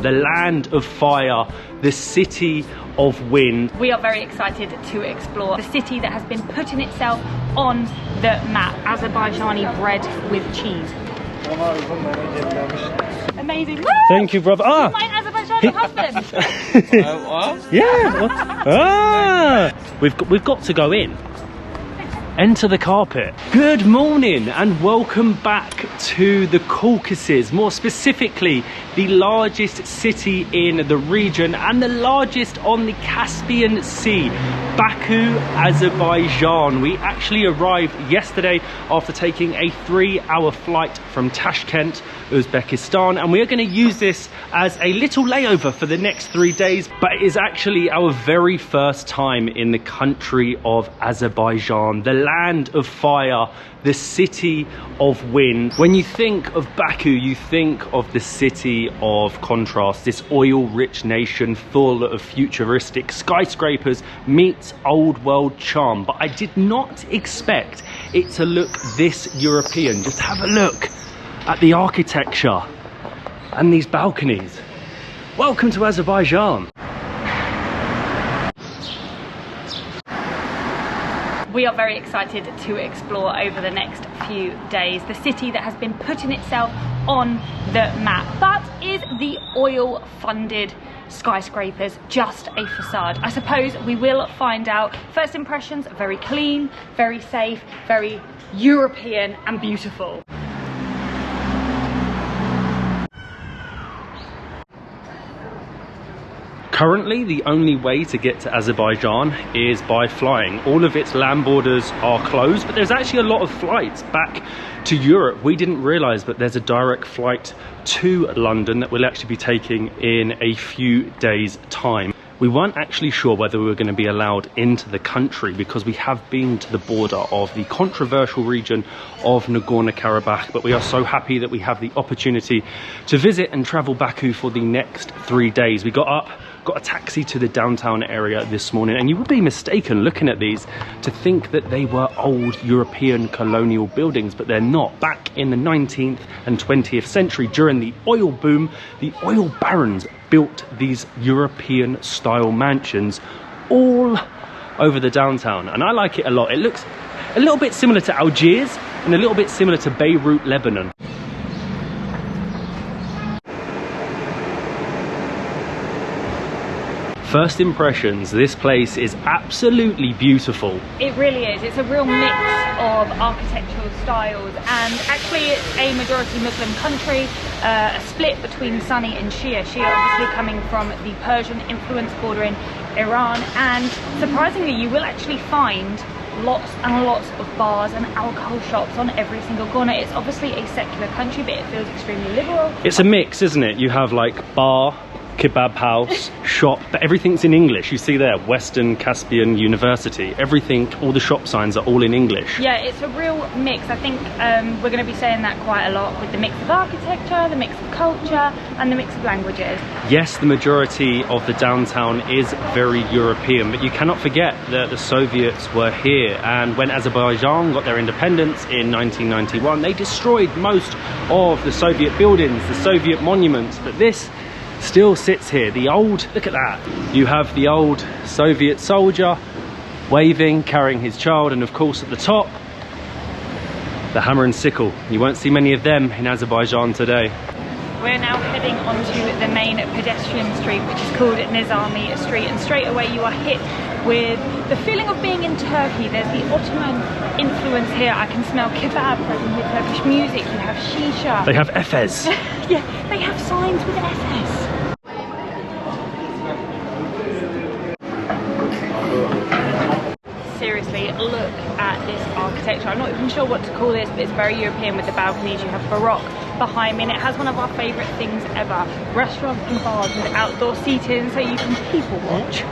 The land of fire, the city of wind. We are very excited to explore the city that has been putting itself on the map. Azerbaijani bread with cheese. Amazing. Woo! Thank you, brother. Ah, my Azerbaijani husband. Yeah. We've got to go in. Enter the carpet. Good morning and welcome back to the Caucasus, more specifically the largest city in the region and the largest on the Caspian Sea, Baku, Azerbaijan. We actually arrived yesterday after taking a 3-hour flight from Tashkent, Uzbekistan, and we are going to use this as a little layover for the next 3 days, but it is actually our very first time in the country of Azerbaijan, the land of fire, the city of wind. When you think of Baku, you think of the city of contrast, this oil-rich nation full of futuristic skyscrapers meets old world charm. But I did not expect it to look this European. Just have a look at the architecture and these balconies. Welcome to Azerbaijan. We are very excited to explore over the next few days the city that has been putting itself on the map. But is the oil-funded skyscrapers just a facade? I suppose we will find out. First impressions, very clean, very safe, very European and beautiful. Currently, the only way to get to Azerbaijan is by flying. All of its land borders are closed, but there's actually a lot of flights back to Europe. We didn't realise, but there's a direct flight to London that we'll actually be taking in a few days' time. We weren't actually sure whether we were going to be allowed into the country because we have been to the border of the controversial region of Nagorno-Karabakh, but we are so happy that we have the opportunity to visit and travel Baku for the next 3 days. We got up, got a taxi to the downtown area this morning, and you would be mistaken looking at these to think that they were old European colonial buildings, but they're not. Back in the 19th and 20th century, during the oil boom, the oil barons built these European style mansions all over the downtown, and I like it a lot. It looks a little bit similar to Algiers and a little bit similar to Beirut, Lebanon. First impressions, this place is absolutely beautiful. It really is. It's a real mix of architectural styles, and actually it's a majority Muslim country, a split between Sunni and Shia. Shia obviously coming from the Persian influence bordering Iran, and surprisingly you will actually find lots and lots of bars and alcohol shops on every single corner. It's obviously a secular country, but it feels extremely liberal. It's a mix, isn't it? You have like bar, kebab house, shop, but everything's in English. You see there, Western Caspian University, everything, all the shop signs are all in English. Yeah, it's a real mix. I think we're going to be saying that quite a lot, with the mix of architecture, the mix of culture, and the mix of languages. Yes, the majority of the downtown is very European, but you cannot forget that the Soviets were here, and when Azerbaijan got their independence in 1991, they destroyed most of the Soviet buildings, the Soviet monuments, but this still sits here. The old, look at that. You have the old Soviet soldier waving, carrying his child, and of course at the top, the hammer and sickle. You won't see many of them in Azerbaijan today. We're now heading onto the main pedestrian street, which is called Nizami Street, and straight away you are hit with the feeling of being in Turkey. There's the Ottoman influence here. I can smell kebab present here, Turkish music, you have shisha. They have Efes. Yeah, they have signs with Efes. Seriously, look at this architecture. I'm not even sure what to call this, but it's very European with the balconies. You have Baroque behind me, and it has one of our favourite things ever, restaurants and bars with outdoor seating so you can people watch.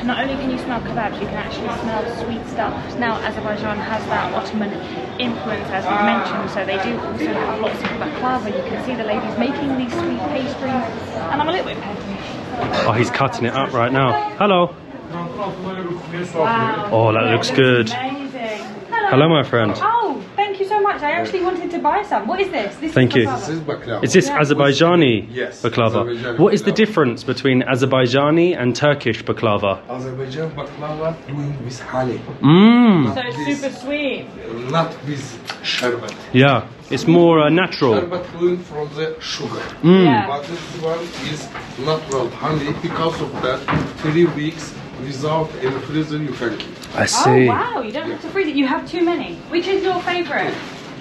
Not only can you smell kebabs, you can actually smell sweet stuff. Now Azerbaijan has that Ottoman influence, as we've mentioned, so they do also have lots of baklava. You can see the ladies making these sweet pastries, and I'm a little bit petty. Oh, he's cutting it up right now. Hello. Wow. Oh, that looks good. Amazing. Hello, my friend. Oh, thank you much. I actually wanted to buy some. What is this? Thank you. This is baklava. Is this Azerbaijani Yes, baklava? Azerbaijani What is the baklava. difference between Azerbaijani and Turkish baklava? Azerbaijan baklava doing with honey. Mmm. So it's super sweet. Not with sherbet. Yeah, it's more natural. Sherbet doing from the sugar. Yeah. But this one is natural honey. Because of that, 3 weeks without any freezer you can keep. I Oh see. wow, you don't have to freeze it. You have too many. Which is your favourite?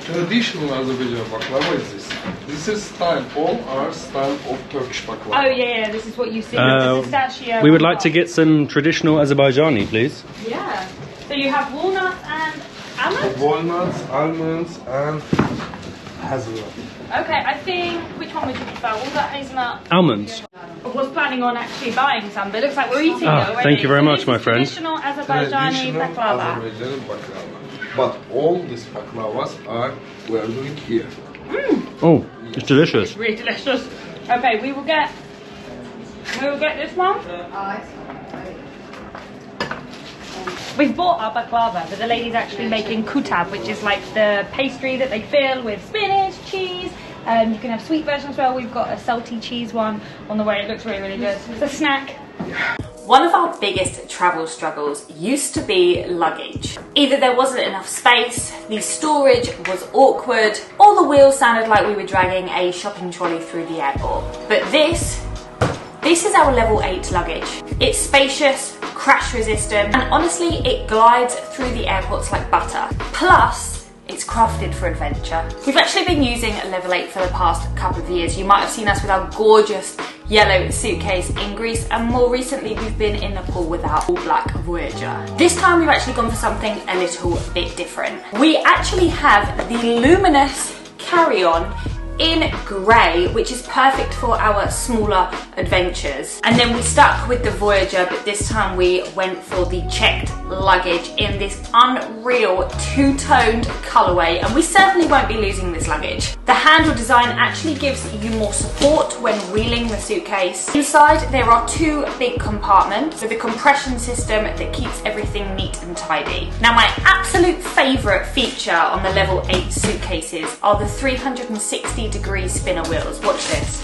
Traditional Azerbaijan baklava is this. This is style, all are style of Turkish baklava. Oh yeah, this is what you see. The pistachio. We would like to get some traditional Azerbaijani, please. Yeah. So you have walnuts and almonds? Walnuts, almonds, and hazelnut. Okay, I think, which one would you prefer? Walnut, hazelnut? Almonds. I was planning on actually buying some, but it looks like we're eating it Ah, already. thank you very So much, this my is friend. Traditional Azerbaijani Traditional baklava. Azerbaijani baklava. But all these baklavas are we are doing here. Oh, it's delicious. Really delicious. Okay, we will get this one. We've bought our baklava, but the lady's actually making kutab, which is like the pastry that they fill with spinach, cheese. You can have sweet version as well. We've got a salty cheese one on the way. It looks really, really good. It's a snack. One of our biggest travel struggles used to be luggage. Either there wasn't enough space, the storage was awkward, or the wheels sounded like we were dragging a shopping trolley through the airport. But this is our level 8 luggage. It's spacious, crash resistant, and honestly it glides through the airports like butter. Plus, it's crafted for adventure. We've actually been using level 8 for the past couple of years. You might have seen us with our gorgeous yellow suitcase in Greece, and more recently we've been in Nepal with our all black Voyager. This time we've actually gone for something a little bit different. We actually have the luminous carry-on in grey, which is perfect for our smaller adventures. And then we stuck with the Voyager, but this time we went for the checked luggage in this unreal two-toned colourway, and we certainly won't be losing this luggage. The handle design actually gives you more support when wheeling the suitcase. Inside there are 2 big compartments with a compression system that keeps everything neat and tidy. Now my absolute favourite feature on the level 8 suitcases are the 360-degree spinner wheels. Watch this.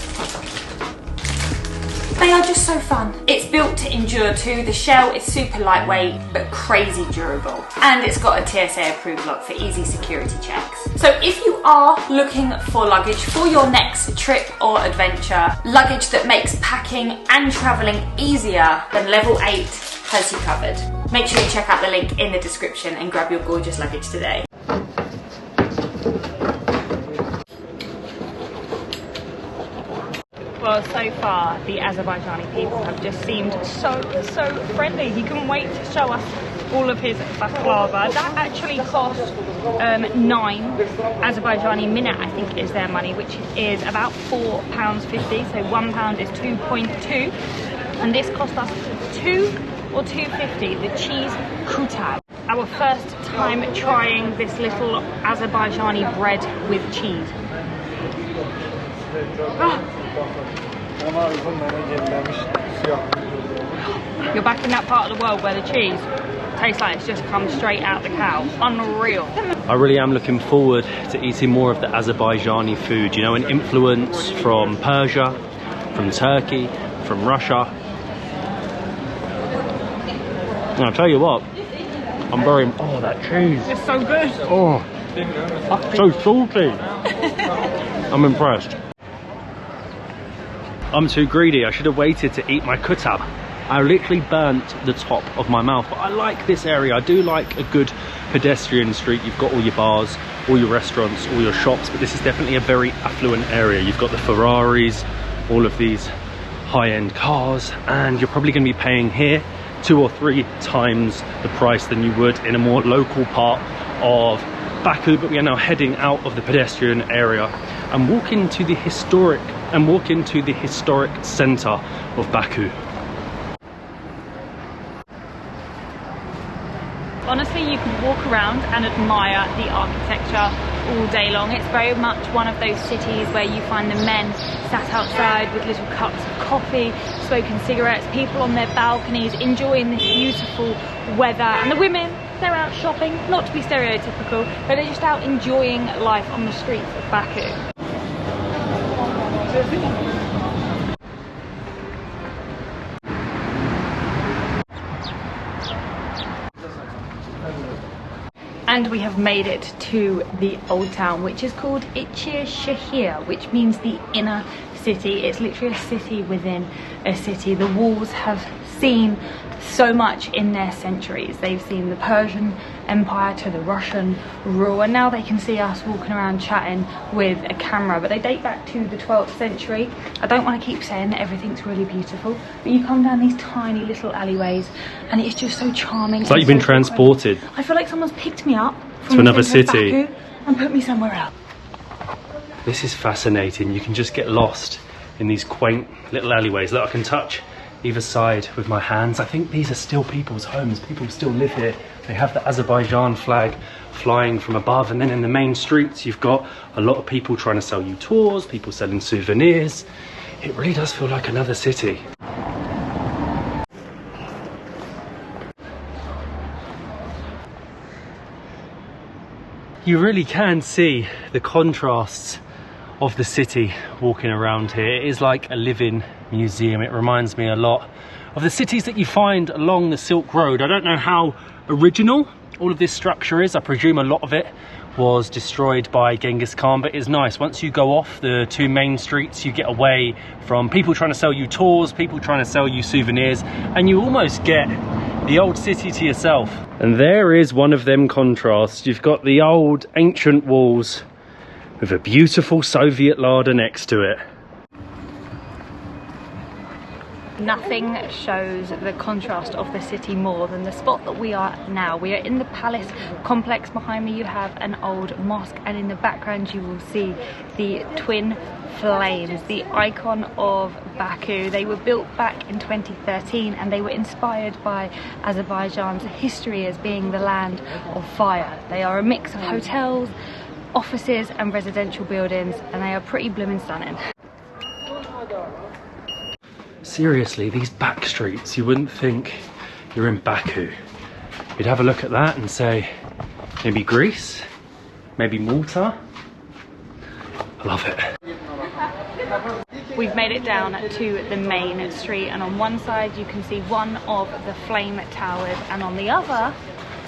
They are just so fun. It's built to endure too. The shell is super lightweight but crazy durable, and it's got a TSA approved lock for easy security checks. So if you are looking for luggage for your next trip or adventure, luggage that makes packing and travelling easier, then level 8 has you covered. Make sure you check out the link in the description and grab your gorgeous luggage today. Well, so far the Azerbaijani people have just seemed so friendly. He couldn't wait to show us all of his baklava. That actually cost 9 Azerbaijani minute, I think is their money, which is about £4.50. So £1 is 2.2, and this cost us 2 or 2.50. The cheese kutab. Our first time trying this little Azerbaijani bread with cheese. You're back in that part of the world where the cheese tastes like it's just come straight out the cow. Unreal. I really am looking forward to eating more of the Azerbaijani food, you know, an influence from Persia, from Turkey, from Russia. And I'll tell you what, I'm very, oh that cheese. It's so good. Oh, so salty. I'm impressed. I'm too greedy. I should have waited to eat my kutab. I literally burnt the top of my mouth, but I like this area. I do like a good pedestrian street. You've got all your bars, all your restaurants, all your shops, but this is definitely a very affluent area. You've got the Ferraris, all of these high-end cars, and you're probably going to be paying here 2 or 3 times the price than you would in a more local part of Baku. But we are now heading out of the pedestrian area and walk into the historic centre of Baku. Honestly, you can walk around and admire the architecture all day long. It's very much one of those cities where you find the men sat outside with little cups of coffee, smoking cigarettes, people on their balconies enjoying this beautiful weather, and the women they're out shopping, not to be stereotypical, but they're just out enjoying life on the streets of Baku. And we have made it to the old town, which is called Icherisheher, which means the inner city. It's literally a city within a city. The walls have seen so much in their centuries. They've seen the Persian Empire to the Russian rule, and now they can see us walking around chatting with a camera, but they date back to the 12th century. I don't want to keep saying that everything's really beautiful, but you come down these tiny little alleyways and it's just so charming. It's like you've been transported. I feel like someone's picked me up from to another city Baku and put me somewhere else. This is fascinating. You can just get lost in these quaint little alleyways that I can touch either side with my hands. I think these are still people's homes. People still live here. They have the Azerbaijan flag flying from above, and then in the main streets you've got a lot of people trying to sell you tours, people selling souvenirs. It really does feel like another city. You really can see the contrasts of the city walking around here. It is like a living museum. It reminds me a lot of the cities that you find along the Silk Road. I don't know how original all of this structure is. I presume a lot of it was destroyed by Genghis Khan, but it's nice. Once you go off the two main streets, you get away from people trying to sell you tours, people trying to sell you souvenirs, and you almost get the old city to yourself. And there is one of them contrasts. You've got the old ancient walls with a beautiful Soviet larder next to it. Nothing shows the contrast of the city more than the spot that we are now. We are in the palace complex. Behind me you have an old mosque, and in the background you will see the twin flames, the icon of Baku. They were built back in 2013 and they were inspired by Azerbaijan's history as being the land of fire. They are a mix of hotels, offices and residential buildings, and they are pretty blooming stunning. Seriously, these back streets, you wouldn't think you're in Baku. You'd have a look at that and say, maybe Greece, maybe Malta. I love it. We've made it down to the main street, and on one side you can see one of the flame towers, and on the other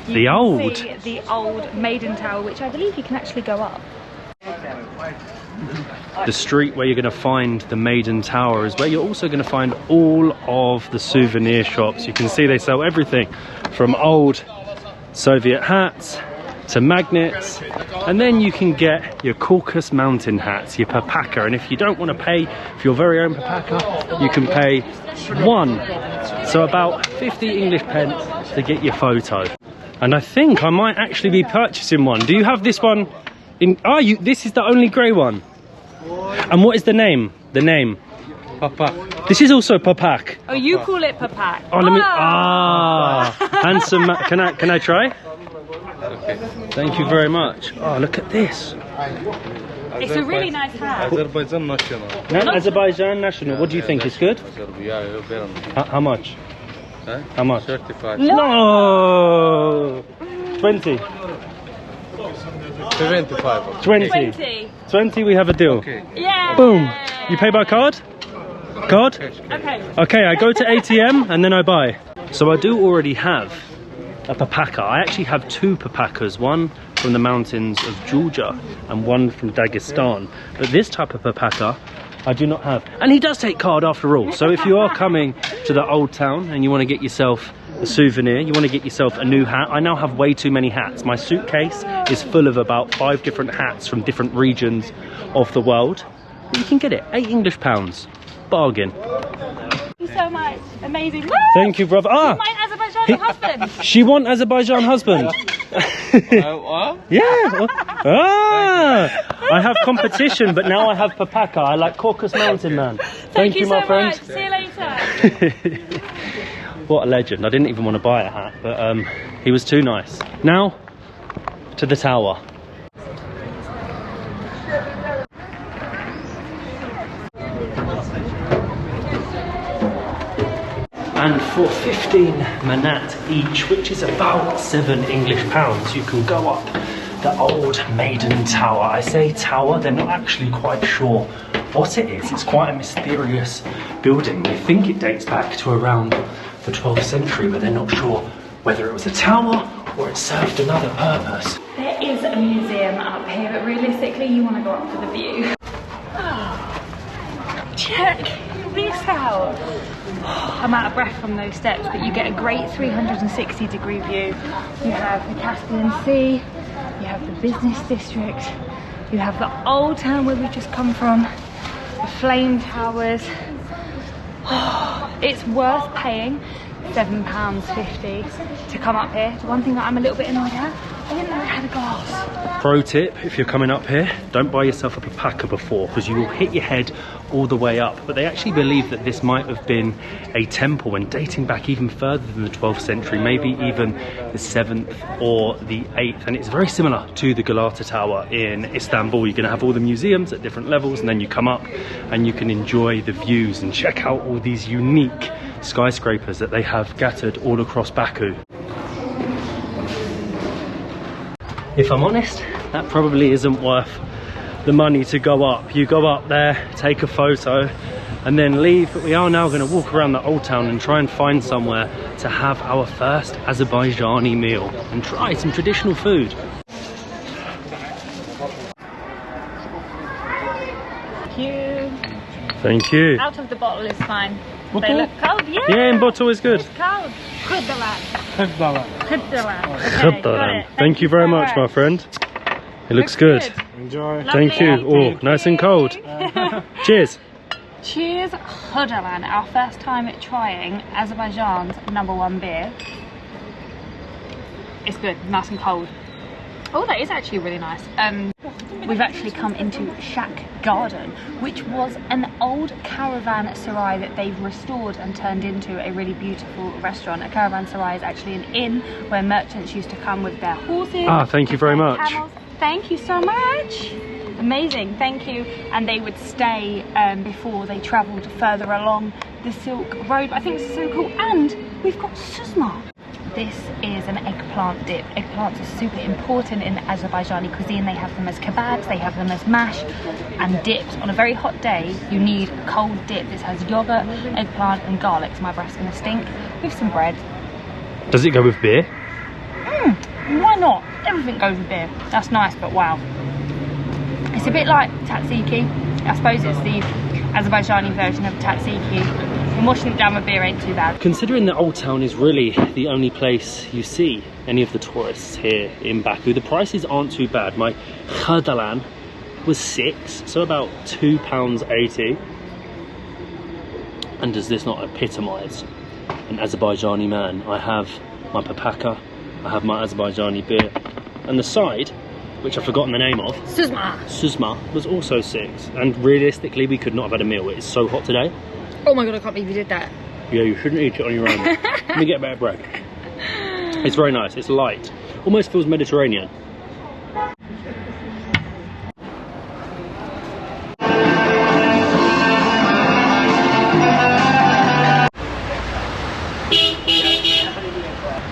you can see the old Maiden Tower, which I believe you can actually go up. The street where you're going to find the Maiden Tower is where you're also going to find all of the souvenir shops. You can see they sell everything from old Soviet hats to magnets, and then you can get your Caucasus mountain hats, your papaka, and if you don't want to pay for your very own papaka, you can pay one, so about 50 English pence to get your photo. And I think I might actually be purchasing one. Do you have this one? This is the only grey one. And what is the name? The name? Papak. This is also papak. Oh, you call it papak. Oh, let me. Handsome. Can I try? Okay. Thank you very much. Oh, look at this. It's a really nice hat. Azerbaijan national. Azerbaijan national. What do you think? It's good? How much? Huh? How much? 35. No. 20. 75. 20. 20. We have a deal. Okay. Yeah. Boom. You pay by card? Card? Okay. Okay, I go to ATM and then I buy. So I do already have a papaka. I actually have two papakas, one from the mountains of Georgia and one from Dagestan. But this type of papaka I do not have. And he does take card after all. So if you are coming to the old town and you want to get yourself a souvenir, you want to get yourself a new hat. I now have way too many hats. My suitcase is full of about 5 different hats from different regions of the world. But you can get it, £8 English. Bargain. Thank you so much. Amazing. Thank you, brother. You my Azerbaijan husband. She want Azerbaijan husband. Yeah. I have competition, but now I have papaka. I like Caucasus mountain man. Thank you, my so friend. much. See you later. What a legend. I didn't even want to buy a hat, but he was too nice. Now to the tower. And for 15 manat each, which is about £7 you can go up the old Maiden Tower. I say tower, they're not actually quite sure what it is. It's quite a mysterious building. They think it dates back to around the 12th century, but they're not sure whether it was a tower or it served another purpose. There is a museum up here, but realistically you want to go up for the view. Check this out. I'm out of breath from those steps, but you get a great 360-degree view. You have the Caspian Sea, you have the business district, you have the old town where we just come from, the flame towers. It's worth paying £7.50 to come up here. The one thing that I'm a little bit annoyed at, I didn't know it had a glass. Pro tip, if you're coming up here, don't buy yourself a alpaca before, because you will hit your head all the way up. But they actually believe that this might have been a temple and dating back even further than the 12th century, maybe even the 7th or the 8th. And it's very similar to the Galata Tower in Istanbul. You're going to have all the museums at different levels, and then you come up and you can enjoy the views and check out all these unique skyscrapers that they have scattered all across Baku. If I'm honest, that probably isn't worth the money to go up. You go up there, take a photo, and then leave. But we are now going to walk around the old town and try and find somewhere to have our first Azerbaijani meal and try some traditional food. Thank you. Thank you. Out of the bottle is fine. Bottle? They look cold, yeah. Yeah, in bottle is good. It's cold. Khuddalan. Khuddalan. Okay, Thank you very much, my friend. It looks good. Enjoy. Thank you. Oh, nice and cold. Cheers. Cheers, Khuddalan. Our first time trying Azerbaijan's #1 beer. It's good, nice and cold. Oh, that is actually really nice. We've actually come into Shack Garden, which was an old caravanserai that they've restored and turned into a really beautiful restaurant. A caravanserai is actually an inn where merchants used to come with their horses. Ah, thank you very much. Camels. Thank you so much. Amazing, thank you. And they would stay before they travelled further along the Silk Road. I think this is so cool. And we've got susma. This is an eggplant dip. Eggplants are super important in Azerbaijani cuisine. They have them as kebabs, they have them as mash and dips. On a very hot day, you need a cold dip. This has yogurt, eggplant and garlic, so my breath's gonna stink, with some bread. Does it go with beer? Why not? Everything goes with beer. That's nice, but wow. It's a bit like tzatziki. I suppose it's the Azerbaijani version of tzatziki. And washing it down with beer ain't too bad. Considering the old town is really the only place you see any of the tourists here in Baku, the prices aren't too bad. My khuddalan was 6, so about £2.80. And does this not epitomise an Azerbaijani man? I have my papaka, I have my Azerbaijani beer, and the side, which I've forgotten the name of, susma, was also 6. And realistically, we could not have had a meal. It's so hot today. Oh my god, I can't believe you did that. Yeah, you shouldn't eat it on your own. Let me get a better bread. It's very nice, it's light. Almost feels Mediterranean.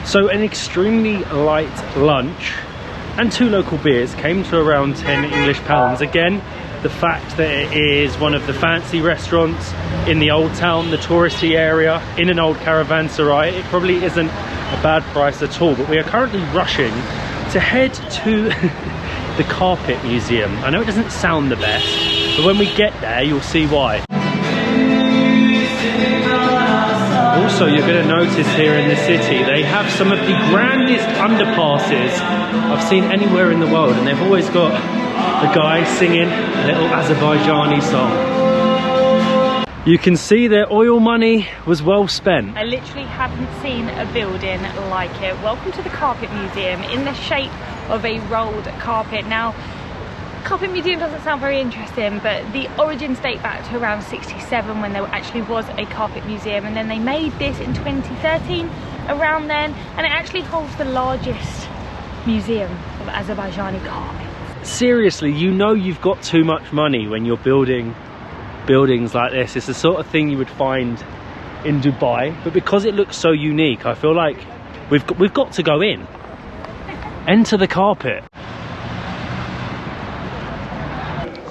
So an extremely light lunch and 2 local beers came to around £10. Again, the fact that it is one of the fancy restaurants in the old town, the touristy area, in an old caravanserai, it probably isn't a bad price at all. But we are currently rushing to head to the Carpet Museum. I know it doesn't sound the best, but when we get there, you'll see why. Also, you're going to notice here in the city, they have some of the grandest underpasses I've seen anywhere in the world, and they've always got a guy singing a little Azerbaijani song. You can see their oil money was well spent. I literally haven't seen a building like it. Welcome to the Carpet Museum in the shape of a rolled carpet. Now, Carpet Museum doesn't sound very interesting, but the origins date back to around 67 when there actually was a carpet museum, and then they made this in 2013 around then, and it actually holds the largest museum of Azerbaijani carpet. Seriously, you know you've got too much money when you're building buildings like this. It's the sort of thing you would find in Dubai, but because it looks so unique, I feel like we've got to go in. Enter the carpet.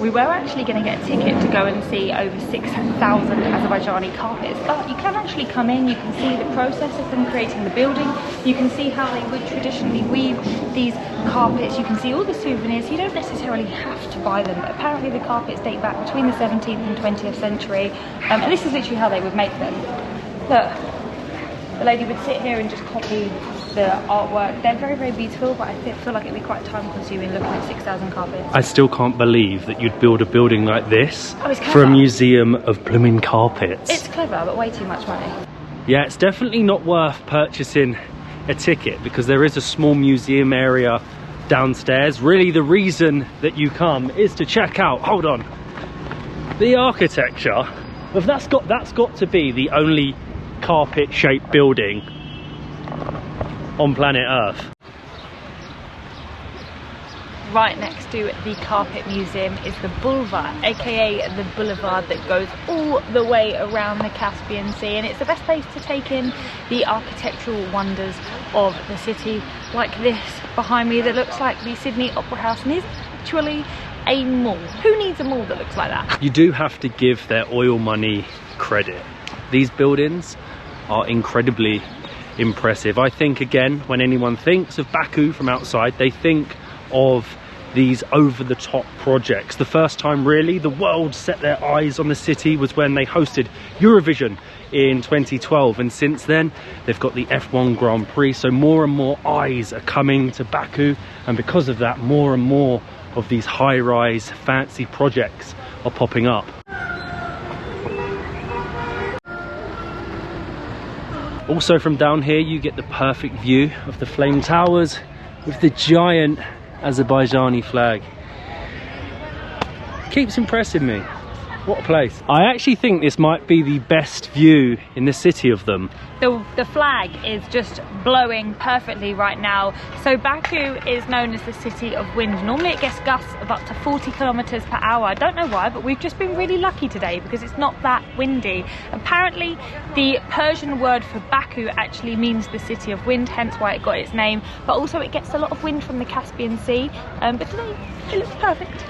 We were actually going to get a ticket to go and see over 6,000 Azerbaijani carpets, but you can actually come in, you can see the process of them creating the building, you can see how they would traditionally weave these carpets, you can see all the souvenirs. You don't necessarily have to buy them, but apparently the carpets date back between the 17th and 20th century, and this is literally how they would make them. Look, the lady would sit here and just copy the artwork. They're very, very beautiful, but I feel like it'd be quite time consuming looking at 6,000 carpets. I still can't believe that you'd build a building like this Oh, it's clever. for a museum of blooming carpets. It's clever, but way too much money. Yeah, it's definitely not worth purchasing a ticket because there is a small museum area downstairs. Really, the reason that you come is to check out, hold on, the architecture. If that's got to be the only carpet-shaped building on planet Earth. Right next to the Carpet Museum is the Boulevard, aka the boulevard that goes all the way around the Caspian Sea, and it's the best place to take in the architectural wonders of the city, like this behind me that looks like the Sydney Opera House and is actually a mall. Who needs a mall that looks like that? You do have to give their oil money credit. These buildings are incredibly impressive. I think, again, when anyone thinks of Baku from outside, they think of these over-the-top projects. The first time really the world set their eyes on the city was when they hosted Eurovision in 2012, and since then they've got the F1 Grand Prix, so more and more eyes are coming to Baku, and because of that, more and more of these high-rise fancy projects are popping up. Also from down here you get the perfect view of the flame towers with the giant Azerbaijani flag. Keeps impressing me. What a place. I actually think this might be the best view in the city of them. The flag is just blowing perfectly right now. So Baku is known as the city of wind. Normally it gets gusts of up to 40 kilometers per hour. I don't know why, but we've just been really lucky today because it's not that windy. Apparently the Persian word for Baku actually means the city of wind, hence why it got its name. But also it gets a lot of wind from the Caspian Sea. But today it looks perfect.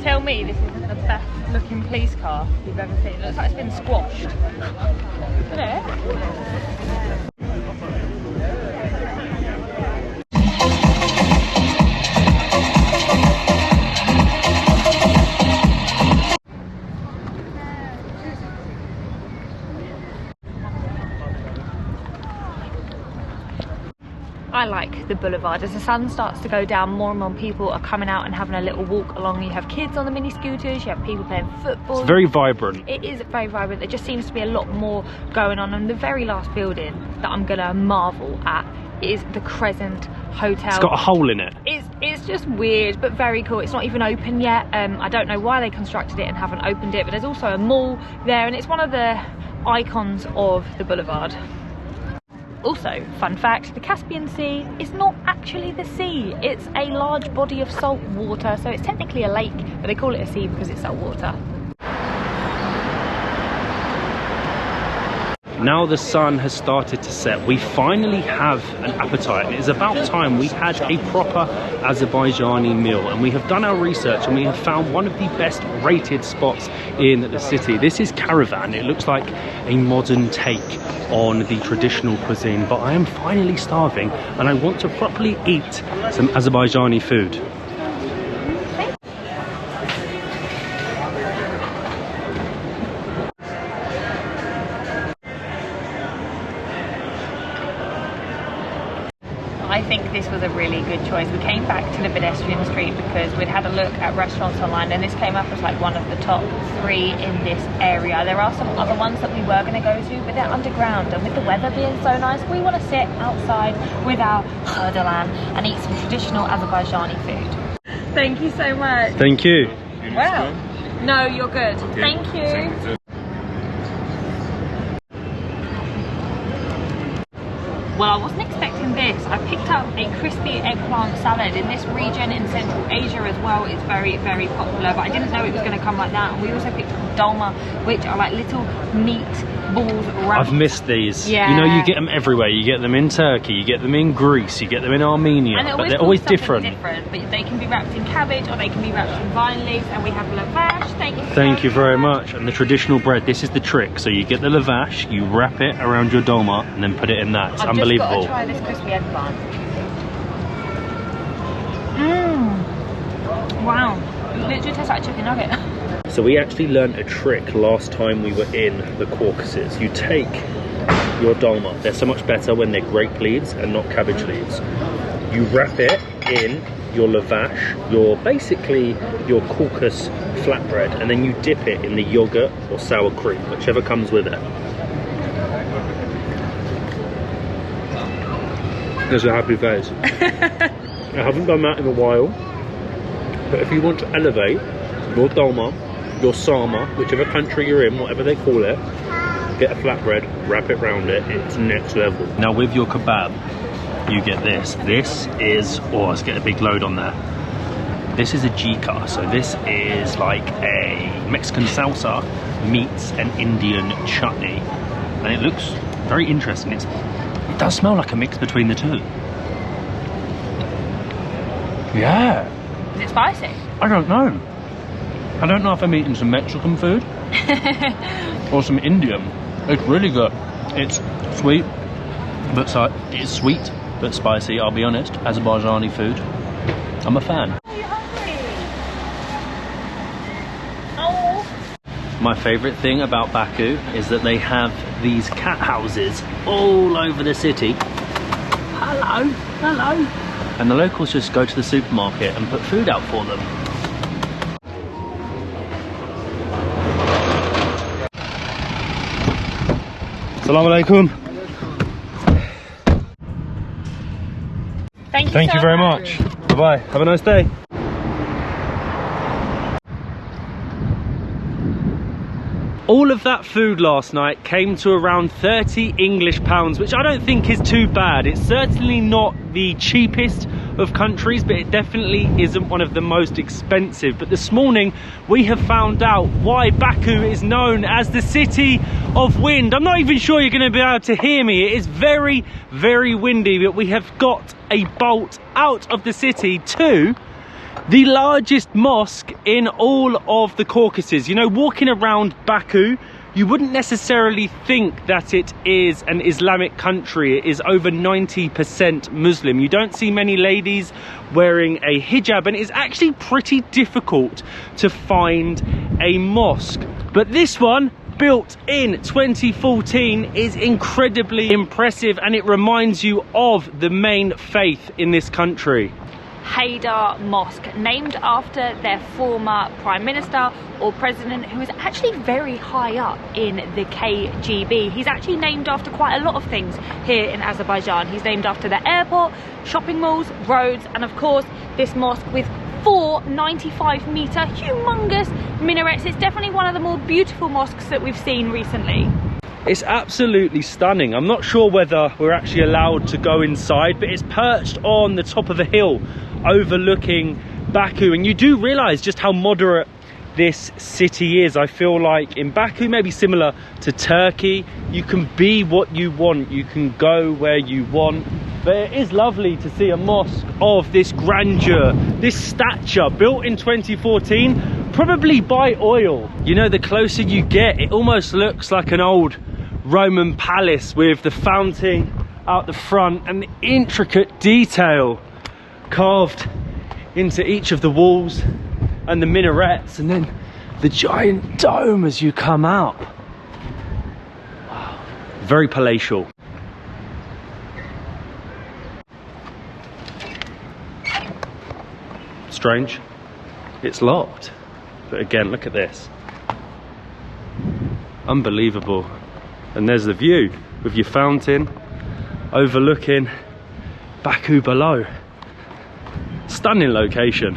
Tell me this isn't the best looking police car you've ever seen. It looks like it's been squashed. Isn't it? I like the boulevard. As the sun starts to go down, more and more people are coming out and having a little walk along. You have kids on the mini scooters, you have people playing football. It's very vibrant. It is very vibrant. There just seems to be a lot more going on. And the very last building that I'm gonna marvel at is the Crescent Hotel. It's got a hole in it. It's just weird but very cool. It's not even open yet. I don't know why they constructed it and haven't opened it, but there's also a mall there and it's one of the icons of the boulevard. Also, fun fact, the Caspian Sea is not actually the sea. It's a large body of salt water, so it's technically a lake, but they call it a sea because it's salt water. Now the sun has started to set, we finally have an appetite, and it is about time we had a proper Azerbaijani meal, and we have done our research and we have found one of the best rated spots in the city. This is Caravan. It looks like a modern take on the traditional cuisine, but I am finally starving and I want to properly eat some Azerbaijani food. I think this was a really good choice. We came back to the pedestrian street because we'd had a look at restaurants online and this came up as like one of the top 3 in this area. There are some other ones that we were going to go to, but they're underground, and with the weather being so nice, we want to sit outside with our khardalan and eat some traditional Azerbaijani food. Thank you so much. Thank you. Wow. No, you're good. Thank you. Well, I wasn't expecting eating this, I picked up a crispy eggplant salad. In this region in Central Asia as well, it's very, very popular, but I didn't know it was going to come like that. And we also picked up dolma, which are like little meat balls wrapped. I've missed these. Yeah. You know, you get them everywhere. You get them in Turkey, you get them in Greece, you get them in Armenia, and but they're always different. But they can be wrapped in cabbage or they can be wrapped in vine leaves, and we have lavash. Thank you very much. And the traditional bread, this is the trick. So you get the lavash, you wrap it around your dolma, and then put it in that. It's unbelievable. I've just got to try this crispy eggplant. Wow, it literally tastes like a chicken nugget. So we actually learnt a trick last time we were in the Caucasus. You take your dolma, they're so much better when they're grape leaves and not cabbage leaves. You wrap it in your lavash, your Caucasus flatbread, and then you dip it in the yogurt or sour cream, whichever comes with it. There's a happy face. I haven't done that in a while, but if you want to elevate your dolma, your sama, whichever country you're in, whatever they call it, get a flatbread, wrap it round it, it's next level. Now with your kebab, you get this. This is, let's get a big load on there. This is a jika, so this is like a Mexican salsa meets an Indian chutney, and it looks very interesting. It does smell like a mix between the two. Yeah. Is it spicy? I don't know. I don't know if I'm eating some Mexican food or some Indian. It's really good. It's sweet, but it's sweet but spicy. I'll be honest. Azerbaijani food. I'm a fan. Are you hungry? Oh. My favourite thing about Baku is that they have these cat houses all over the city. Hello, hello. And the locals just go to the supermarket and put food out for them. Assalamu alaikum. Thank you very much. Bye-bye. Have a nice day. All of that food last night came to around 30 English pounds, which I don't think is too bad. It's certainly not the cheapest of countries, but it definitely isn't one of the most expensive. But this morning we have found out why Baku is known as the city of wind. I'm not even sure you're going to be able to hear me. It is very, very windy, but we have got a bolt out of the city to the largest mosque in all of the Caucasus. You know, walking around Baku, you wouldn't necessarily think that it is an Islamic country. It is over 90% Muslim. You don't see many ladies wearing a hijab, and it's actually pretty difficult to find a mosque. But this one, built in 2014, is incredibly impressive, and it reminds you of the main faith in this country. Heydar Mosque, named after their former prime minister or president, who is actually very high up in the KGB. He's actually named after quite a lot of things here in Azerbaijan. He's named after the airport, shopping malls, roads, and of course this mosque with 4 95-meter humongous minarets. It's definitely one of the more beautiful mosques that we've seen recently. It's absolutely stunning. I'm not sure whether we're actually allowed to go inside, but it's perched on the top of a hill overlooking Baku, and you do realise just how moderate this city is. I feel like in Baku, maybe similar to Turkey, you can be what you want, you can go where you want. But it is lovely to see a mosque of this grandeur, this stature, built in 2014, probably by oil. You know, the closer you get, it almost looks like an old Roman palace with the fountain out the front and the intricate detail carved into each of the walls and the minarets, and then the giant dome as you come out. Wow. Very palatial. Strange, it's locked, but again, look at this. Unbelievable. And there's the view with your fountain overlooking Baku below. Stunning location.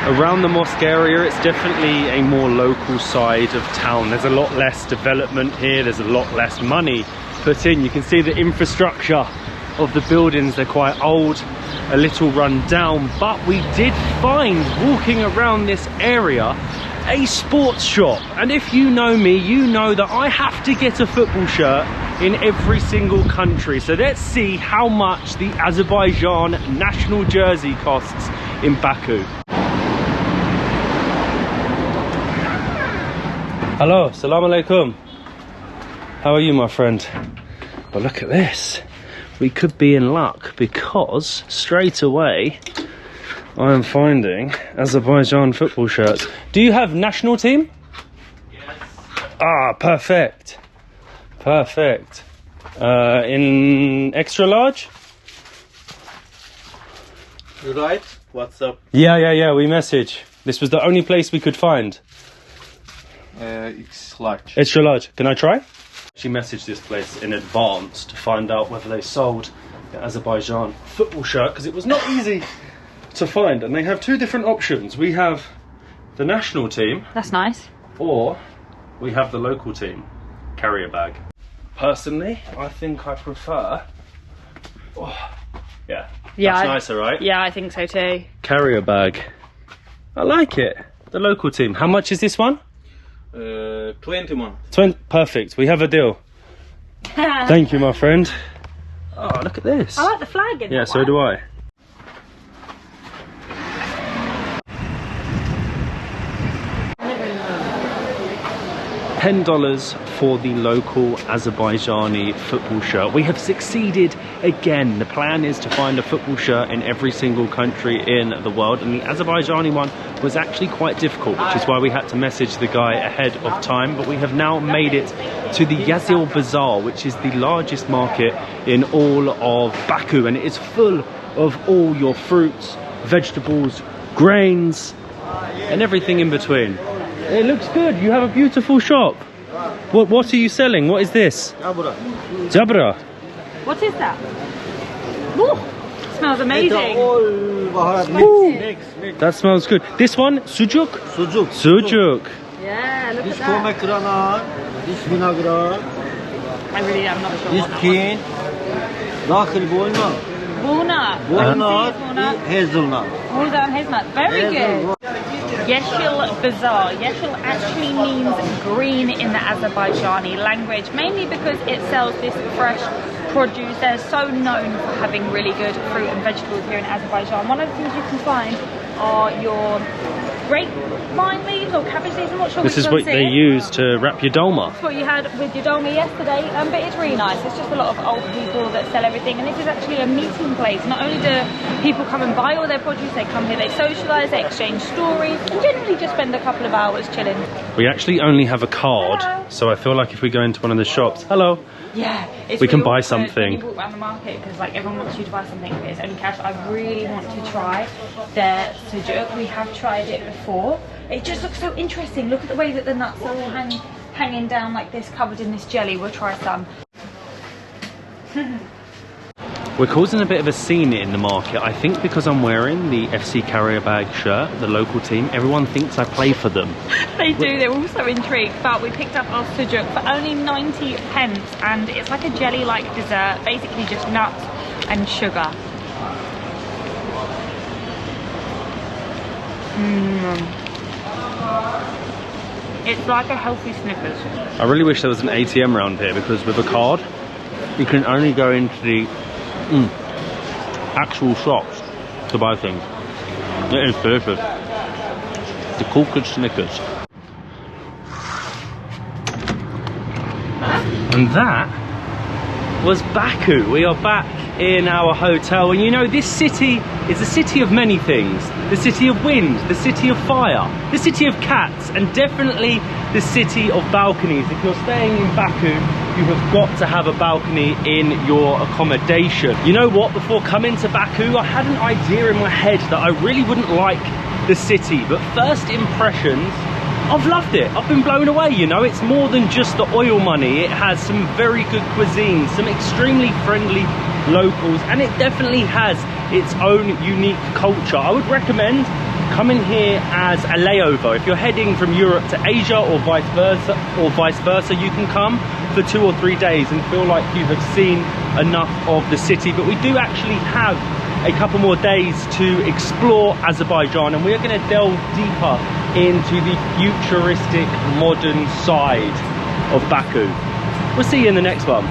Around the mosque area, it's definitely a more local side of town. There's a lot less development here, there's a lot less money put in. You can see the infrastructure of the buildings, they're quite old, a little run down, but we did find, walking around this area, a sports shop. And if you know me, you know that I have to get a football shirt in every single country. So let's see how much the Azerbaijan national jersey costs in Baku. Hello, salam alaikum. How are you, my friend? Well, look at this. We could be in luck because straight away I am finding Azerbaijan football shirts. Do you have national team? Yes. Ah, perfect. Perfect. In extra large? You right? What's up? Yeah, we message. This was the only place we could find. It's large. Extra large. Can I try? She messaged this place in advance to find out whether they sold the Azerbaijan football shirt, because it was not easy to find. And they have two different options. We have the national team. That's nice. Or we have the local team. Carrier bag. Personally, I think I prefer... Oh, yeah, that's nicer, right? Yeah, I think so too. Carrier bag. I like it. The local team. How much is this one? 21. 20. Perfect. We have a deal. Thank you, my friend. Oh, look at this. I like the flag in Yeah, so do I. $10 for the local Azerbaijani football shirt. We have succeeded again. The plan is to find a football shirt in every single country in the world, and the Azerbaijani one was actually quite difficult, which is why we had to message the guy ahead of time. But we have now made it to the Yashil Bazaar, which is the largest market in all of Baku, and it is full of all your fruits, vegetables, grains, and everything in between. It looks good. You have a beautiful shop. What are you selling? What is this? Jabra. What is that? Ooh, smells amazing. Ooh, that smells good. This one, sujuk? Sujuk. Yeah, look at This that. pomegranate, this vinaigrette, I really am not sure this what that teen, dakhil walnut, Walnut. walnut, Walnut. hazelnut. Walnut and hazelnut. Very good. Yashil Bazaar. Yashil actually means green in the Azerbaijani language, mainly because it sells this fresh produce. They're so known for having really good fruit and vegetables here in Azerbaijan. One of the things you can find are your grapevine leaves or cabbage leaves. I'm not sure. This is what they use to wrap your dolma. That's what you had with your dolma yesterday, but it's really nice. It's just a lot of old people that sell everything, and this is actually a meeting place. Not only do people come and buy all their produce, they come here, they socialise, they exchange stories, and generally just spend a couple of hours chilling. We actually only have a card, Hello. so I feel like if we go into one of the shops, hello, Yeah, it's we can really buy awkward something. when you walk around the market, because like everyone wants you to buy something, but it's only cash. I really want to try their sujuk. We have tried it before. It just looks so interesting. Look at the way that the nuts are all hanging down like this, covered in this jelly. We'll try some. We're causing a bit of a scene in the market. I think because I'm wearing the FC Carrier Bag shirt, the local team, everyone thinks I play for them. They do, they're all so intrigued, but we picked up our sujuk for only 90 pence, and it's like a jelly-like dessert, basically just nuts and sugar. It's like a healthy Snickers. I really wish there was an ATM around here, because with a card, you can only go into the actual shops to buy things. It is delicious. The cooked Snickers. And that was Baku. We are back in our hotel, and you know, this city is a city of many things. The city of wind, the city of fire, the city of cats, and definitely the city of balconies. If you're staying in Baku, you have got to have a balcony in your accommodation. You know what, before coming to Baku, I had an idea in my head that I really wouldn't like the city, but first impressions, I've loved it. I've been blown away, you know. It's more than just the oil money. It has some very good cuisine, some extremely friendly locals, and it definitely has its own unique culture. I would recommend come in here as a layover. If you're heading from Europe to Asia or vice versa, you can come for 2 or 3 days and feel like you have seen enough of the city. But we do actually have a couple more days to explore Azerbaijan, and we're going to delve deeper into the futuristic modern side of Baku. We'll see you in the next one.